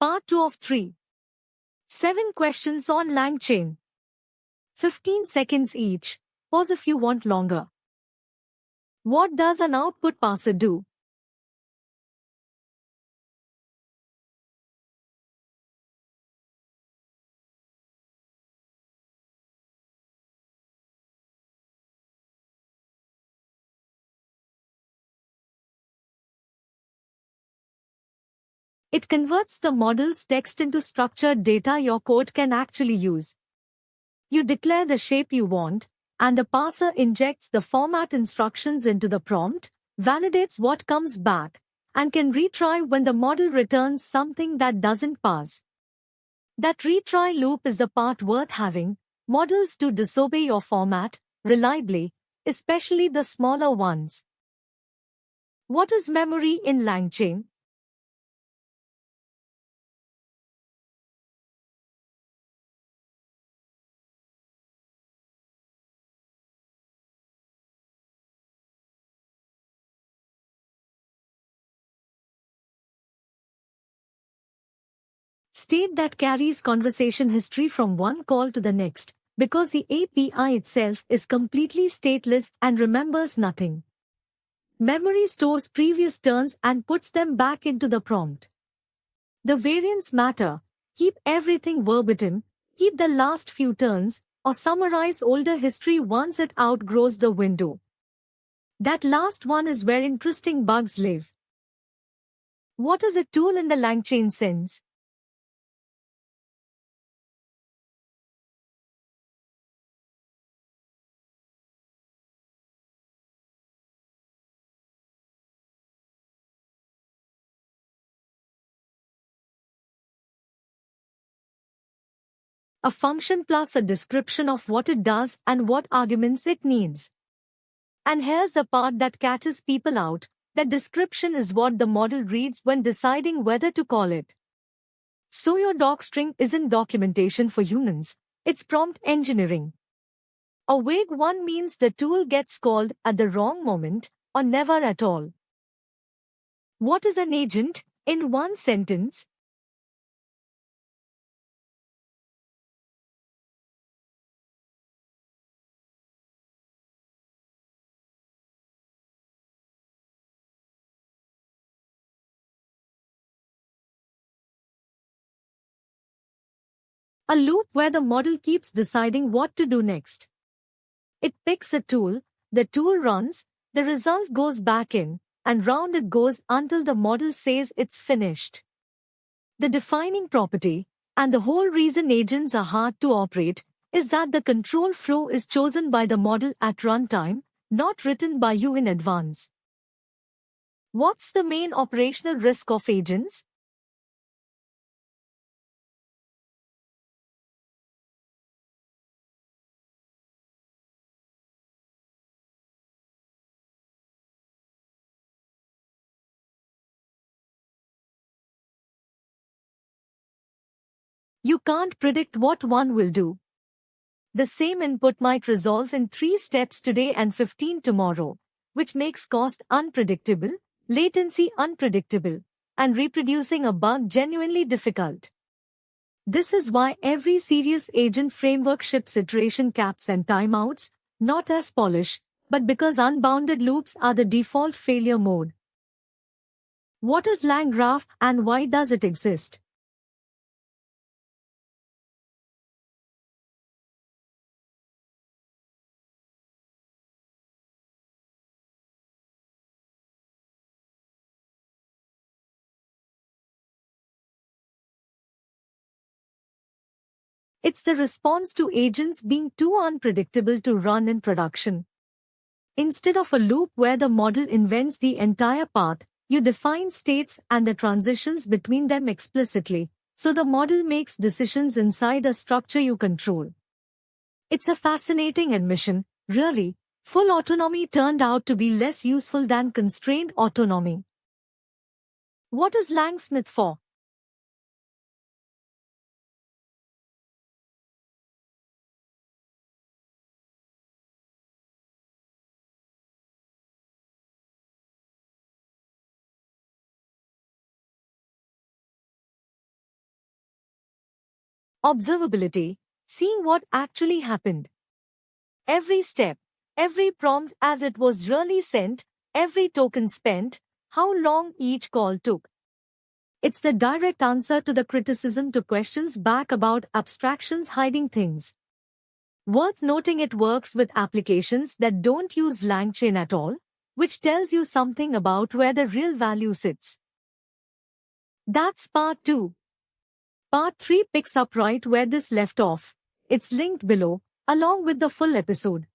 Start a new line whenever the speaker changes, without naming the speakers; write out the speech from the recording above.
Part 2 of 3. 7 questions on LangChain. 15 seconds each. Pause if you want longer. What does an output parser do? It converts the model's text into structured data your code can actually use. You declare the shape you want, and the parser injects the format instructions into the prompt, validates what comes back, and can retry when the model returns something that doesn't pass. That retry loop is the part worth having. Models do disobey your format reliably, especially the smaller ones. What is memory in LangChain? State that carries conversation history from one call to the next, because the API itself is completely stateless and remembers nothing. Memory stores previous turns and puts them back into the prompt. The variants matter. Keep everything verbatim, keep the last few turns, or summarize older history once it outgrows the window. That last one is where interesting bugs live. What is a tool in the LangChain sense? A function plus a description of what it does and what arguments it needs. And here's the part that catches people out. The description is what the model reads when deciding whether to call it. So your docstring isn't documentation for humans, it's prompt engineering. A vague one means the tool gets called at the wrong moment, or never at all. What is an agent? In one sentence, a loop where the model keeps deciding what to do next. It picks a tool, the tool runs, the result goes back in, and round it goes until the model says it's finished. The defining property, and the whole reason agents are hard to operate, is that the control flow is chosen by the model at runtime, not written by you in advance. What's the main operational risk of agents? You can't predict what one will do. The same input might resolve in 3 steps today and 15 tomorrow, which makes cost unpredictable, latency unpredictable, and reproducing a bug genuinely difficult. This is why every serious agent framework ships iteration caps and timeouts, not as polish, but because unbounded loops are the default failure mode. What is LangGraph and why does it exist? It's the response to agents being too unpredictable to run in production. Instead of a loop where the model invents the entire path, you define states and the transitions between them explicitly, so the model makes decisions inside a structure you control. It's a fascinating admission, really. Full autonomy turned out to be less useful than constrained autonomy. What is Langsmith for? Observability, seeing what actually happened. Every step, every prompt as it was really sent, every token spent, how long each call took. It's the direct answer to the criticism to questions back about abstractions hiding things. Worth noting, it works with applications that don't use LangChain at all, which tells you something about where the real value sits. That's part 2. Part 3 picks up right where this left off. It's linked below, along with the full episode.